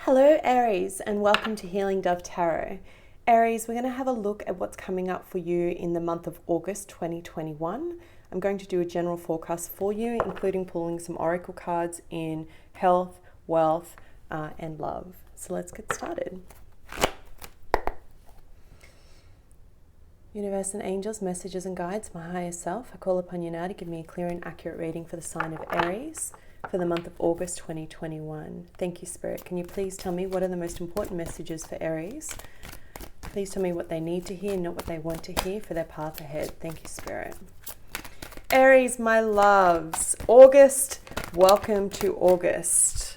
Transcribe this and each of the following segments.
Hello Aries, and welcome to Healing Dove Tarot. Aries, we're going to have a look at what's coming up for you in the month of August 2021. I'm going to do a general forecast for you, including pulling some oracle cards in health, wealth, and love. So let's get started. Universe and angels, messages and guides, my higher self, I call upon you now to give me a clear and accurate reading for the sign of Aries for the month of August 2021. Thank you, Spirit. Can you please tell me what are the most important messages for Aries? Please tell me what they need to hear, not what they want to hear for their path ahead. Thank you, Spirit. Aries, my loves, August, welcome to August.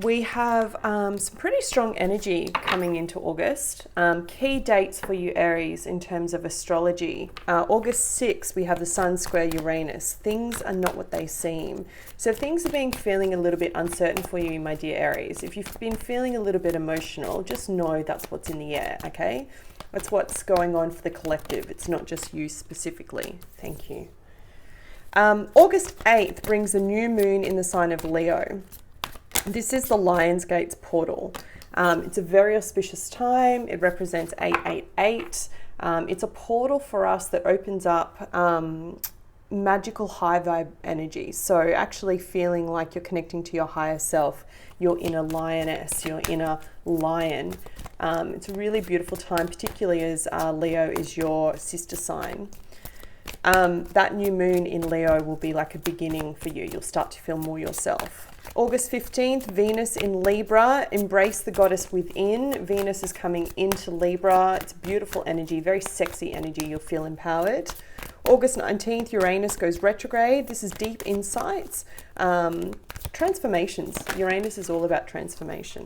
We have some pretty strong energy coming into August. Key dates for you, Aries, in terms of astrology. August 6th, we have the Sun square Uranus. Things are not what they seem. So things are being feeling a little bit uncertain for you, my dear Aries. If you've been feeling a little bit emotional, just know that's what's in the air, okay? That's what's going on for the collective. It's not just you specifically. Thank you. August 8th brings a new moon in the sign of Leo. This is the Lionsgate's portal. It's a very auspicious time. It represents 888. It's a portal for us that opens up magical high vibe energy. So actually feeling like you're connecting to your higher self, your inner lioness, your inner lion. It's a really beautiful time, particularly as Leo is your sister sign. That new moon in Leo will be like a beginning for you. You'll start to feel more yourself. August 15th, Venus in Libra. Embrace the goddess within. Venus is coming into Libra. It's beautiful energy, very sexy energy. You'll feel empowered. August 19th, Uranus goes retrograde. This is deep insights, transformations. Uranus is all about transformation.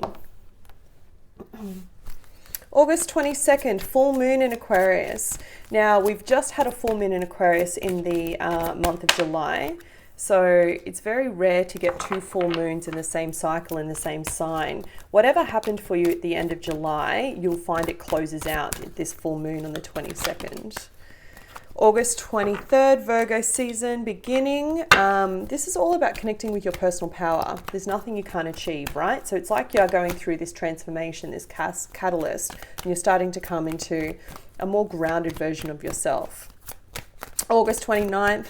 August 22nd, full moon in Aquarius. Now, we've just had a full moon in Aquarius in the month of July. So it's very rare to get two full moons in the same cycle in the same sign. Whatever happened for you at the end of July, you'll find it closes out at this full moon on the 22nd. August 23rd, Virgo season beginning. This is all about connecting with your personal power. There's nothing you can't achieve, right? So it's like you're going through this transformation, this catalyst, and you're starting to come into a more grounded version of yourself. August 29th,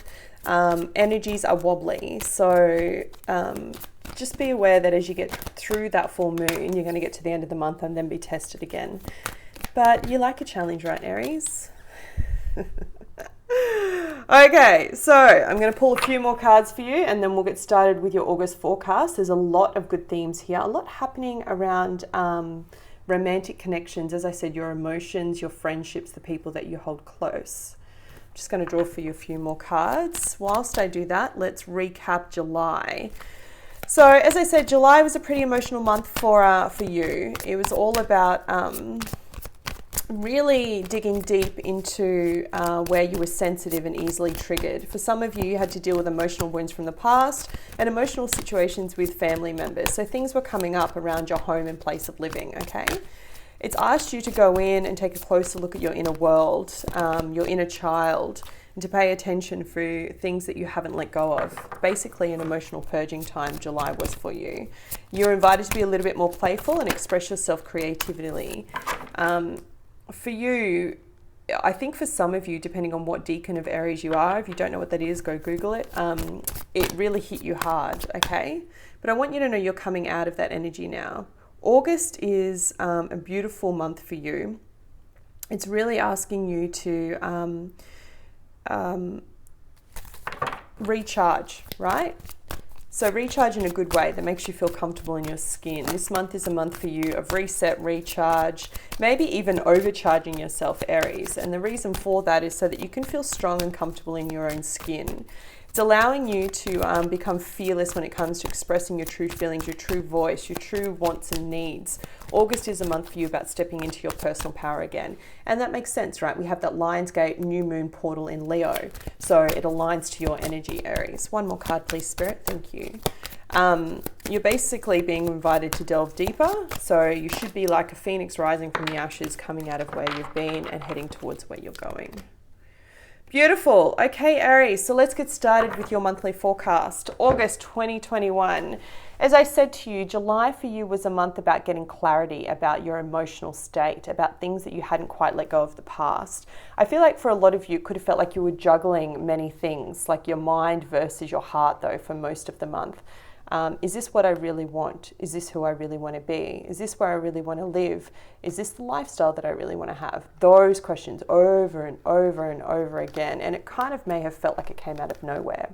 energies are wobbly. So just be aware that as you get through that full moon, you're going to get to the end of the month and then be tested again. But you like a challenge, right, Aries? Okay, so I'm going to pull a few more cards for you and then we'll get started with your August forecast. There's a lot of good themes here, a lot happening around romantic connections. As I said, your emotions, your friendships, the people that you hold close. I'm just going to draw for you a few more cards. Whilst I do that, let's recap July. So as I said, July was a pretty emotional month for you. It was all about really digging deep into where you were sensitive and easily triggered. For some of you, you had to deal with emotional wounds from the past and emotional situations with family members. So things were coming up around your home and place of living, okay? It's asked you to go in and take a closer look at your inner world, your inner child, and to pay attention for things that you haven't let go of. Basically, an emotional purging time July was for you. You're invited to be a little bit more playful and express yourself creatively. For you, I think for some of you, depending on what decan of Aries you are, if you don't know what that is, go Google it. It really hit you hard, okay? But I want you to know you're coming out of that energy now. August is a beautiful month for you. It's really asking you to recharge, right? So recharge in a good way that makes you feel comfortable in your skin. This month is a month for you of reset, recharge, maybe even overcharging yourself, Aries. And the reason for that is so that you can feel strong and comfortable in your own skin. It's allowing you to become fearless when it comes to expressing your true feelings, your true voice, your true wants and needs. August is a month for you about stepping into your personal power again. And that makes sense, right? We have that Lionsgate new moon portal in Leo. So it aligns to your energy, Aries. One more card, please, Spirit. Thank you. You're basically being invited to delve deeper. So you should be like a phoenix rising from the ashes, coming out of where you've been and heading towards where you're going. Beautiful. Okay, Aries, so let's get started with your monthly forecast. August 2021. As I said to you, July for you was a month about getting clarity about your emotional state, about things that you hadn't quite let go of the past. I feel like for a lot of you, it could have felt like you were juggling many things, like your mind versus your heart, though, for most of the month. Is this what I really want? Is this who I really want to be? Is this where I really want to live? Is this the lifestyle that I really want to have? Those questions over and over and over again. And it kind of may have felt like it came out of nowhere.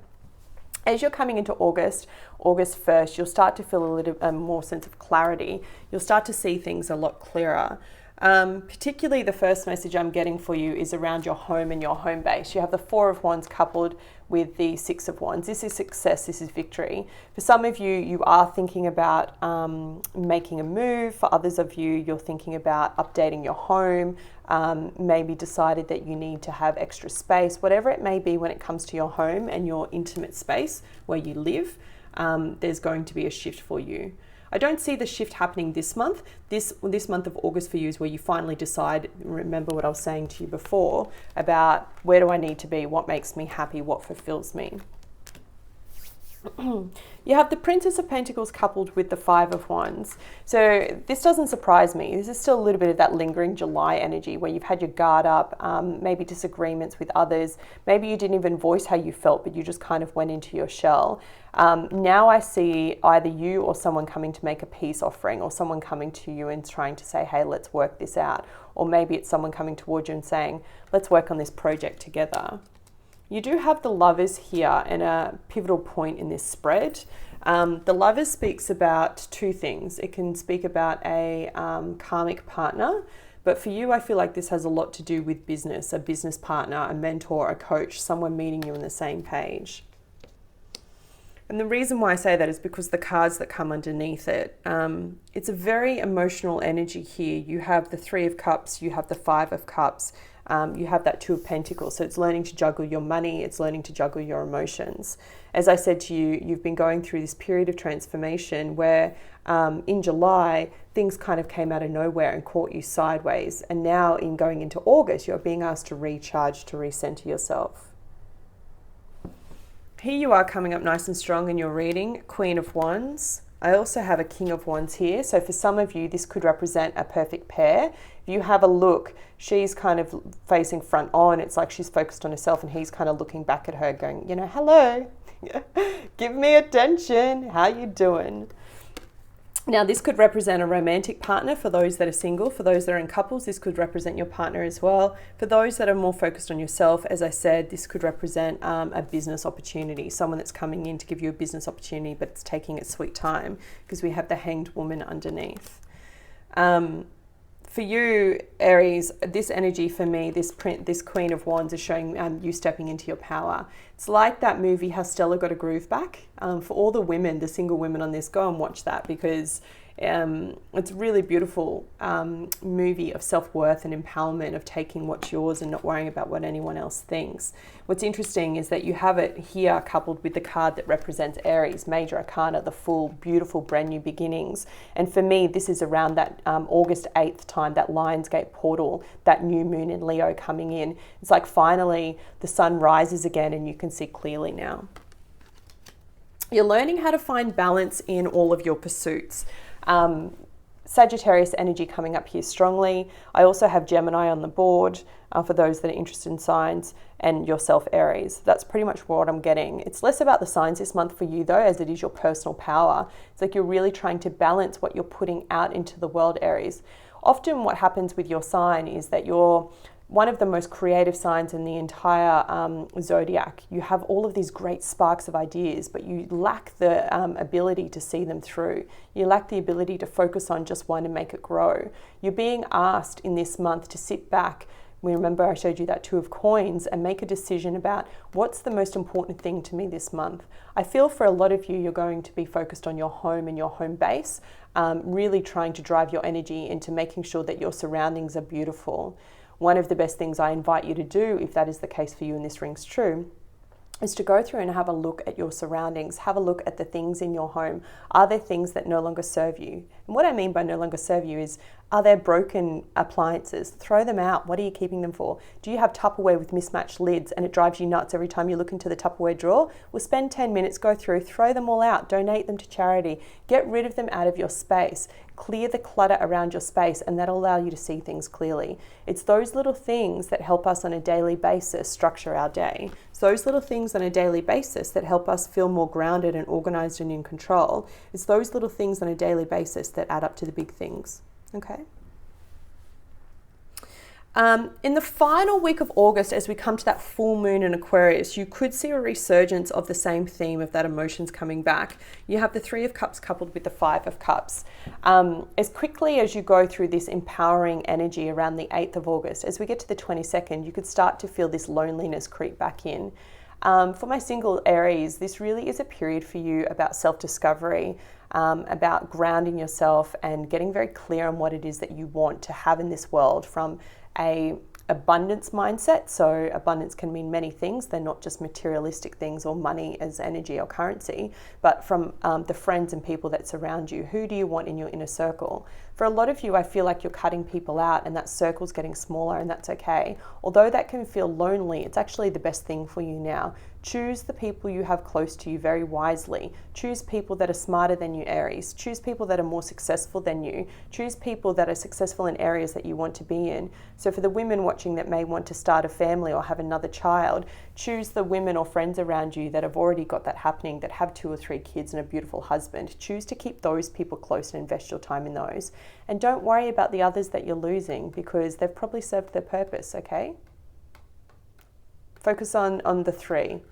As you're coming into August 1st, you'll start to feel a little more sense of clarity. You'll start to see things a lot clearer. Particularly the first message I'm getting for you is around your home and your home base. You have the Four of Wands coupled with the Six of Wands. This is success, this is victory. For some of you, you are thinking about making a move. For others of you, you're thinking about updating your home, maybe decided that you need to have extra space, whatever it may be when it comes to your home and your intimate space where you live, there's going to be a shift for you. I don't see the shift happening this month. This month of August for you is where you finally decide, remember what I was saying to you before, about where do I need to be, what makes me happy, what fulfills me. You have the Princess of Pentacles coupled with the Five of Wands. So this doesn't surprise me. This is still a little bit of that lingering July energy where you've had your guard up, maybe disagreements with others. Maybe you didn't even voice how you felt, but you just kind of went into your shell. Now I see either you or someone coming to make a peace offering, or someone coming to you and trying to say, hey, let's work this out. Or maybe it's someone coming towards you and saying, let's work on this project together. You do have the Lovers here and a pivotal point in this spread. The Lovers speaks about two things. It can speak about a karmic partner, but for you, I feel like this has a lot to do with business, a business partner, a mentor, a coach, someone meeting you on the same page. And the reason why I say that is because the cards that come underneath it, it's a very emotional energy here. You have the Three of Cups, you have the Five of Cups, you have that Two of Pentacles. So it's learning to juggle your money, it's learning to juggle your emotions. As I said to you, you've been going through this period of transformation where in July, things kind of came out of nowhere and caught you sideways. And now in going into August, you're being asked to recharge, to recenter yourself. Here you are coming up nice and strong in your reading, Queen of Wands. I also have a King of Wands here. So for some of you, this could represent a perfect pair. If you have a look, she's kind of facing front on. It's like she's focused on herself and he's kind of looking back at her going, you know, hello, give me attention. How you doing? Now, this could represent a romantic partner for those that are single. For those that are in couples, this could represent your partner as well. For those that are more focused on yourself, as I said, this could represent a business opportunity, someone that's coming in to give you a business opportunity, but it's taking its sweet time because we have the Hanged Woman underneath. For you, Aries, this energy for me, this Queen of Wands is showing you stepping into your power. It's like that movie, How Stella Got a Groove Back. For all the women, the single women on this, go and watch that because it's a really beautiful movie of self-worth and empowerment, of taking what's yours and not worrying about what anyone else thinks. What's interesting is that you have it here coupled with the card that represents Aries, Major Arcana, the full, beautiful, brand new beginnings. And for me, this is around that August 8th time, that Lionsgate portal, that new moon in Leo coming in. It's like finally the sun rises again and you can see clearly now. You're learning how to find balance in all of your pursuits. Sagittarius energy coming up here strongly. I also have Gemini on the board for those that are interested in signs, and yourself, Aries. That's pretty much what I'm getting. It's less about the signs this month for you though, as it is your personal power. It's like you're really trying to balance what you're putting out into the world, Aries. Often what happens with your sign is that you're one of the most creative signs in the entire zodiac. You have all of these great sparks of ideas, but you lack the ability to see them through. You lack the ability to focus on just one and make it grow. You're being asked in this month to sit back. Remember I showed you that Two of Coins, and make a decision about what's the most important thing to me this month. I feel for a lot of you, you're going to be focused on your home and your home base, really trying to drive your energy into making sure that your surroundings are beautiful. One of the best things I invite you to do, if that is the case for you and this rings true, is to go through and have a look at your surroundings, have a look at the things in your home. Are there things that no longer serve you? And what I mean by no longer serve you is, Are there broken appliances? Throw them out. What are you keeping them for? Do you have Tupperware with mismatched lids and it drives you nuts every time you look into the Tupperware drawer? Well, spend 10 minutes, go through, throw them all out, donate them to charity, get rid of them out of your space, clear the clutter around your space, and that'll allow you to see things clearly. It's those little things that help us on a daily basis structure our day. It's those little things on a daily basis that help us feel more grounded and organized and in control. It's those little things on a daily basis that add up to the big things. Okay. In the final week of August, as we come to that full moon in Aquarius, you could see a resurgence of the same theme of that emotions coming back. You have the 3 of Cups coupled with the 5 of Cups. As quickly as you go through this empowering energy around the 8th of August, as we get to the 22nd, you could start to feel this loneliness creep back in. For my single Aries, this really is a period for you about self-discovery, about grounding yourself and getting very clear on what it is that you want to have in this world from a abundance mindset. So abundance can mean many things. They're not just materialistic things or money as energy or currency, but from the friends and people that surround you. Who do you want in your inner circle? For a lot of you, I feel like you're cutting people out and that circle's getting smaller, and that's okay. Although that can feel lonely, it's actually the best thing for you now. Choose the people you have close to you very wisely. Choose people that are smarter than you, Aries. Choose people that are more successful than you. Choose people that are successful in areas that you want to be in. So for the women watching that may want to start a family or have another child, choose the women or friends around you that have already got that happening, that have 2 or 3 kids and a beautiful husband. Choose to keep those people close and invest your time in those. And don't worry about the others that you're losing, because they've probably served their purpose, okay? Focus on the 3.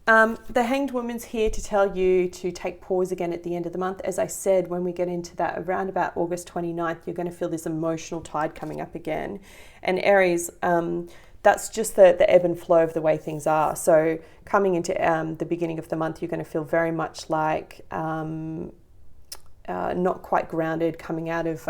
The Hanged Woman's here to tell you to take pause again at the end of the month. As I said, when we get into that around about August 29th, you're going to feel this emotional tide coming up again. And Aries, that's just the ebb and flow of the way things are. So coming into the beginning of the month, you're going to feel very much like not quite grounded, coming out of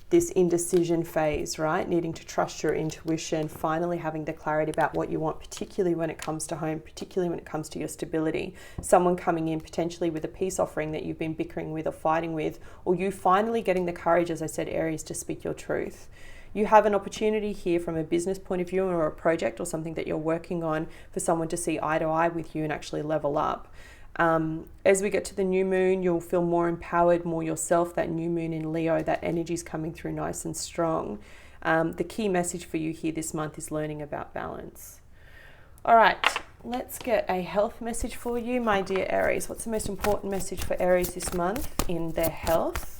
this indecision phase, right? Needing to trust your intuition, finally having the clarity about what you want, particularly when it comes to home, particularly when it comes to your stability. Someone coming in potentially with a peace offering that you've been bickering with or fighting with, or you finally getting the courage, as I said, Aries, to speak your truth. You have an opportunity here from a business point of view or a project or something that you're working on for someone to see eye to eye with you and actually level up. As we get to the new moon, you'll feel more empowered, more yourself. That new moon in Leo, that energy's coming through nice and strong. The key message for you here this month is learning about balance. All right, let's get a health message for you, my dear Aries. What's the most important message for Aries this month in their health?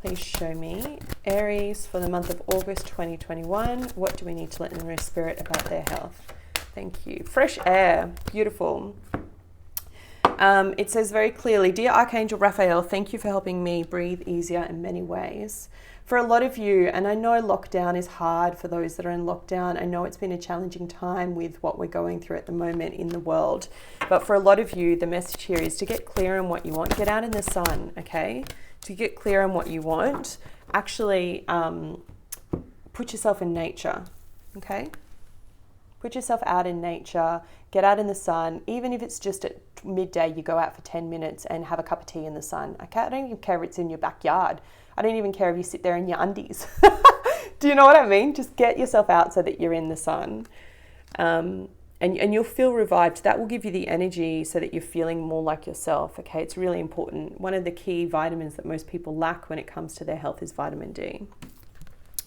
Please show me. Aries, for the month of August 2021, what do we need to let them know, Spirit, about their health? Thank you. Fresh air, beautiful. It says very clearly, Dear Archangel Raphael, thank you for helping me breathe easier in many ways. For a lot of you, and I know lockdown is hard for those that are in lockdown. I know it's been a challenging time with what we're going through at the moment in the world. But for a lot of you, the message here is to get clear on what you want. Get out in the sun, okay? To get clear on what you want, actually put yourself in nature, okay? Put yourself out in nature, get out in the sun, even if it's just at midday, you go out for 10 minutes and have a cup of tea in the sun. Okay? I don't even care if it's in your backyard. I don't even care if you sit there in your undies. Do you know what I mean? Just get yourself out so that you're in the sun. And you'll feel revived. That will give you the energy so that you're feeling more like yourself. Okay? It's really important. One of the key vitamins that most people lack when it comes to their health is vitamin D.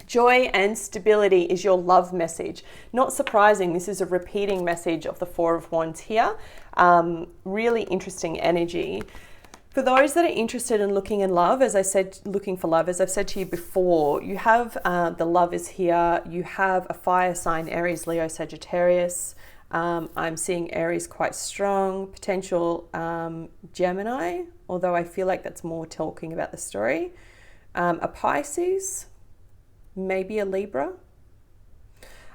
Joy and stability is your love message. Not surprising, this is a repeating message of the Four of Wands here. Really interesting energy. For those that are interested in looking in love, as I said, looking for love, as I've said to you before, you have the lovers here. You have a fire sign, Aries, Leo, Sagittarius. I'm seeing Aries quite strong, potential Gemini, although I feel like that's more talking about the story. A Pisces, maybe a Libra.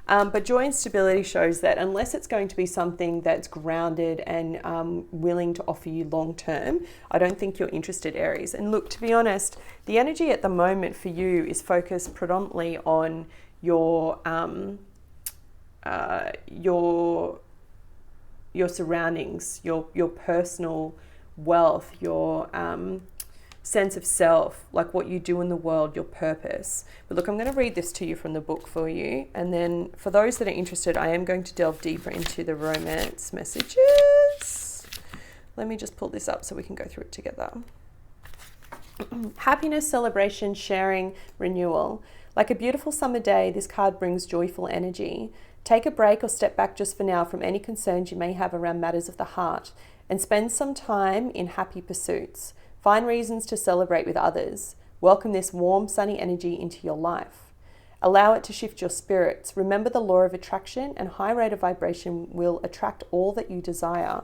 But joy and stability shows that unless it's going to be something that's grounded and willing to offer you long term, I don't think you're interested, Aries. And look, to be honest, the energy at the moment for you is focused predominantly on your surroundings, your personal wealth, your sense of self, like what you do in the world, your purpose. But look, I'm going to read this to you from the book for you. And then for those that are interested, I am going to delve deeper into the romance messages. Let me just pull this up so we can go through it together. Happiness, celebration, sharing, renewal. Like a beautiful summer day, this card brings joyful energy. Take a break or step back just for now from any concerns you may have around matters of the heart and spend some time in happy pursuits. Find reasons to celebrate with others. Welcome this warm, sunny energy into your life. Allow it to shift your spirits. Remember the law of attraction, and high rate of vibration will attract all that you desire.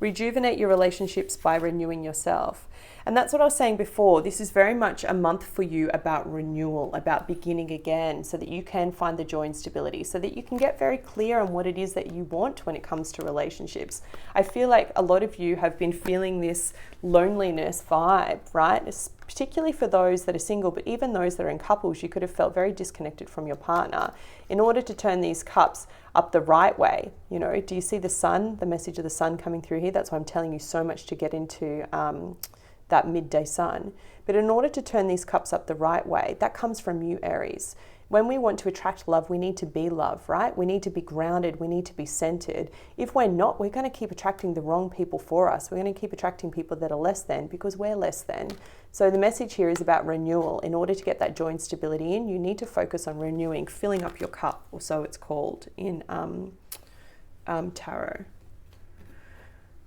Rejuvenate your relationships by renewing yourself. And that's what I was saying before. This is very much a month for you about renewal, about beginning again, so that you can find the joy and stability, so that you can get very clear on what it is that you want when it comes to relationships. I feel like a lot of you have been feeling this loneliness vibe, right? It's particularly for those that are single, but even those that are in couples, you could have felt very disconnected from your partner. In order to turn these cups up the right way, you know, do you see the sun, the message of the sun coming through here? That's why I'm telling you so much to get into that midday sun. But in order to turn these cups up the right way, that comes from you, Aries. When we want to attract love, we need to be love, right? We need to be grounded. We need to be centered. If we're not, we're going to keep attracting the wrong people for us. We're going to keep attracting people that are less than because we're less than. So the message here is about renewal. In order to get that joy and stability in, you need to focus on renewing, filling up your cup, or so it's called in tarot.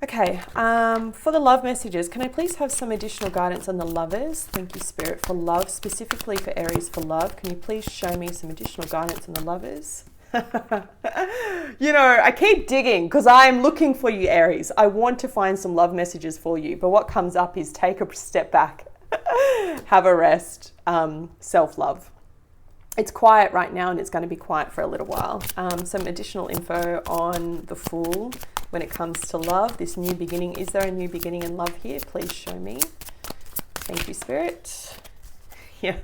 Okay, for the love messages, can I please have some additional guidance on the lovers? Thank you, Spirit, for love, specifically for Aries for love. Can you please show me some additional guidance on the lovers? You know, I keep digging because I'm looking for you, Aries. I want to find some love messages for you, but what comes up is take a step back, have a rest, self-love. It's quiet right now and it's going to be quiet for a little while. Some additional info on the Fool when it comes to love, this new beginning. Is there a new beginning in love here? Please show me. Thank you, Spirit. Yeah.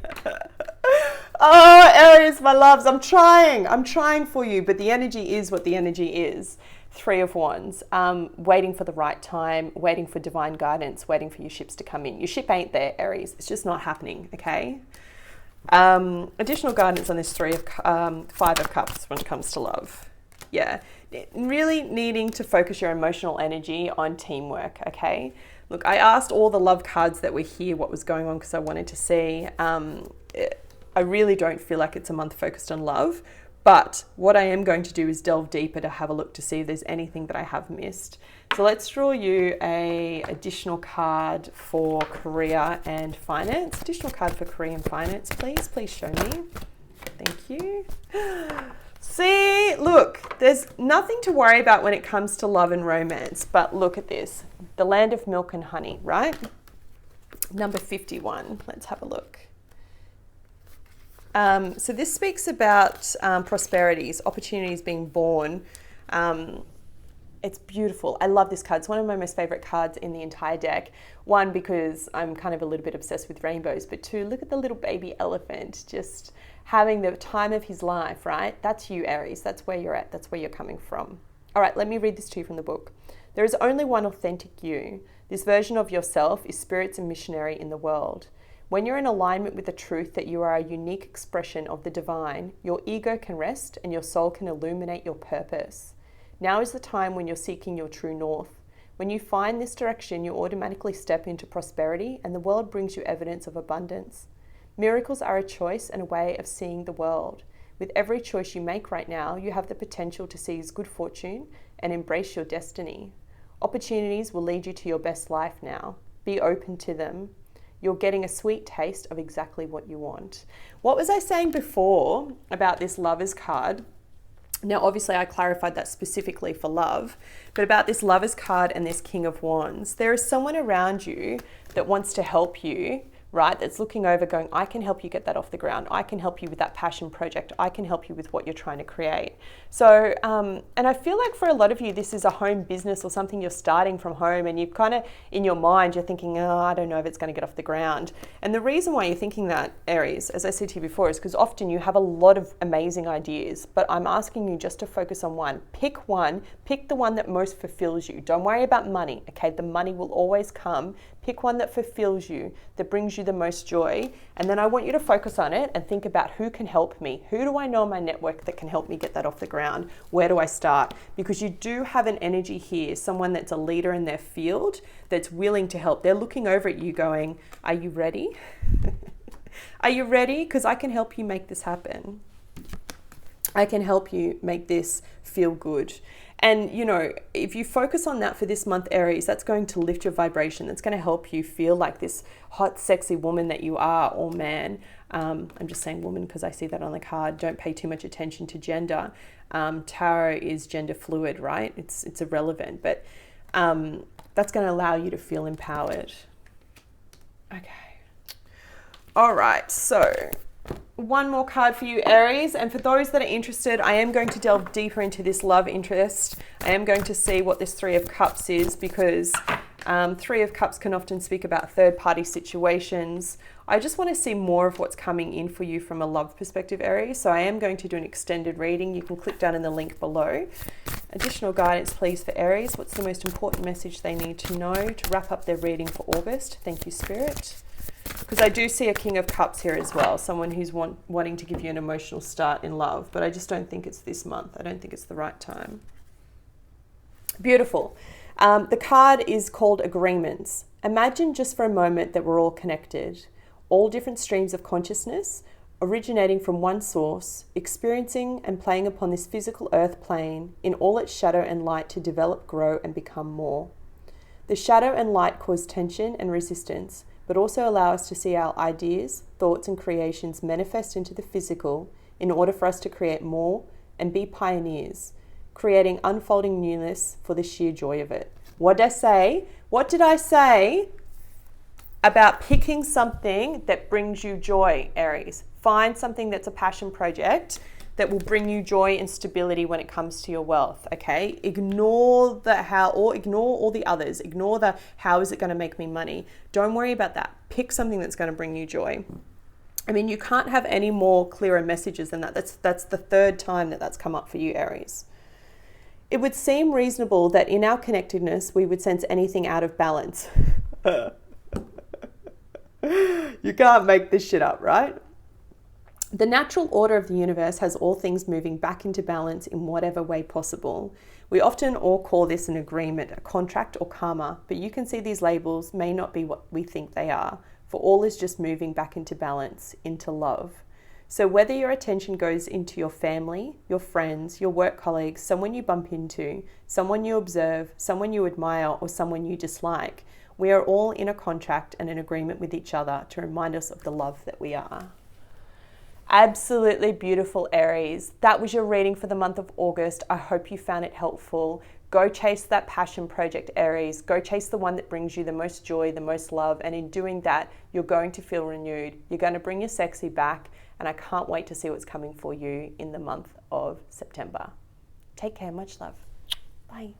Oh, Aries, my loves, I'm trying for you, but the energy is what the energy is. 3 of Wands, waiting for the right time, waiting for divine guidance, waiting for your ships to come in. Your ship ain't there, Aries. It's just not happening, okay? Additional guidance on this 5 of Cups when it comes to love. Yeah, really needing to focus your emotional energy on teamwork, okay? Look, I asked all the love cards that were here what was going on because I wanted to see. I really don't feel like it's a month focused on love, but what I am going to do is delve deeper to have a look to see if there's anything that I have missed. So let's draw you a additional card for career and finance. Additional card for career and finance, please. Please show me. Thank you. See, look, there's nothing to worry about when it comes to love and romance, but look at this. The land of milk and honey, right? Number 51. Let's have a look. So this speaks about prosperities, opportunities being born. It's beautiful. I love this card. It's one of my most favorite cards in the entire deck. 1, because I'm kind of a little bit obsessed with rainbows, but 2, look at the little baby elephant just having the time of his life, right? That's you, Aries. That's where you're at. That's where you're coming from. All right, let me read this to you from the book. There is only one authentic you. This version of yourself is spirit's missionary in the world. When you're in alignment with the truth that you are a unique expression of the divine, your ego can rest and your soul can illuminate your purpose. Now is the time when you're seeking your true north. When you find this direction, you automatically step into prosperity and the world brings you evidence of abundance. Miracles are a choice and a way of seeing the world. With every choice you make right now, you have the potential to seize good fortune and embrace your destiny. Opportunities will lead you to your best life now. Be open to them. You're getting a sweet taste of exactly what you want. What was I saying before about this Lovers card? Now, obviously, I clarified that specifically for love, but about this Lovers card and this King of Wands, there is someone around you that wants to help you, right? That's looking over going, I can help you get that off the ground. I can help you with that passion project. I can help you with what you're trying to create. So, and I feel like for a lot of you, this is a home business or something you're starting from home and you kind of, in your mind, you're thinking, oh, I don't know if it's going to get off the ground. And the reason why you're thinking that, Aries, as I said to you before, is because often you have a lot of amazing ideas, but I'm asking you just to focus on one. Pick the one that most fulfills you. Don't worry about money, okay? The money will always come. Pick one that fulfills you, that brings you the most joy. And then I want you to focus on it and think about who can help me. Who do I know in my network that can help me get that off the ground? Where do I start? Because you do have an energy here, someone that's a leader in their field that's willing to help. They're looking over at you going, are you ready? Are you ready? Because I can help you make this happen. I can help you make this feel good. And, you know, if you focus on that for this month, Aries, that's going to lift your vibration. That's going to help you feel like this hot, sexy woman that you are, or man. I'm just saying woman because I see that on the card. Don't pay too much attention to gender. Tarot is gender fluid, right? It's irrelevant, but that's going to allow you to feel empowered. Okay. All right, so one more card for you, Aries. And for those that are interested, I am going to delve deeper into this love interest. I am going to see what this Three of Cups is, because Three of Cups can often speak about third-party situations. I just want to see more of what's coming in for you from a love perspective, Aries. So I am going to do an extended reading. You can click down in the link below. Additional guidance, please, for Aries. What's the most important message they need to know to wrap up their reading for August? Thank you, Spirit. Because I do see a King of Cups here as well, someone who's wanting to give you an emotional start in love, but I just don't think it's this month. I don't think it's the right time. Beautiful. The card is called Agreements. Imagine just for a moment that we're all connected, all different streams of consciousness, originating from one source, experiencing and playing upon this physical earth plane in all its shadow and light to develop, grow, and become more. The shadow and light cause tension and resistance, but also allow us to see our ideas, thoughts, and creations manifest into the physical in order for us to create more and be pioneers, creating unfolding newness for the sheer joy of it. What did I say? What did I say about picking something that brings you joy, Aries? Find something that's a passion project that will bring you joy and stability when it comes to your wealth, okay? Ignore the how, or ignore all the others. Ignore the how is it going to make me money. Don't worry about that. Pick something that's going to bring you joy. I mean, you can't have any more clearer messages than that. That's the third time that that's come up for you, Aries. It would seem reasonable that in our connectedness, we would sense anything out of balance. You can't make this shit up, right? The natural order of the universe has all things moving back into balance in whatever way possible. We often all call this an agreement, a contract, or karma, but you can see these labels may not be what we think they are, for all is just moving back into balance, into love. So whether your attention goes into your family, your friends, your work colleagues, someone you bump into, someone you observe, someone you admire, or someone you dislike, we are all in a contract and an agreement with each other to remind us of the love that we are. Absolutely beautiful, Aries. That was your reading for the month of August. I hope you found it helpful. Go chase that passion project, Aries. Go chase the one that brings you the most joy, the most love. And in doing that, you're going to feel renewed. You're going to bring your sexy back. And I can't wait to see what's coming for you in the month of September. Take care. Much love. Bye.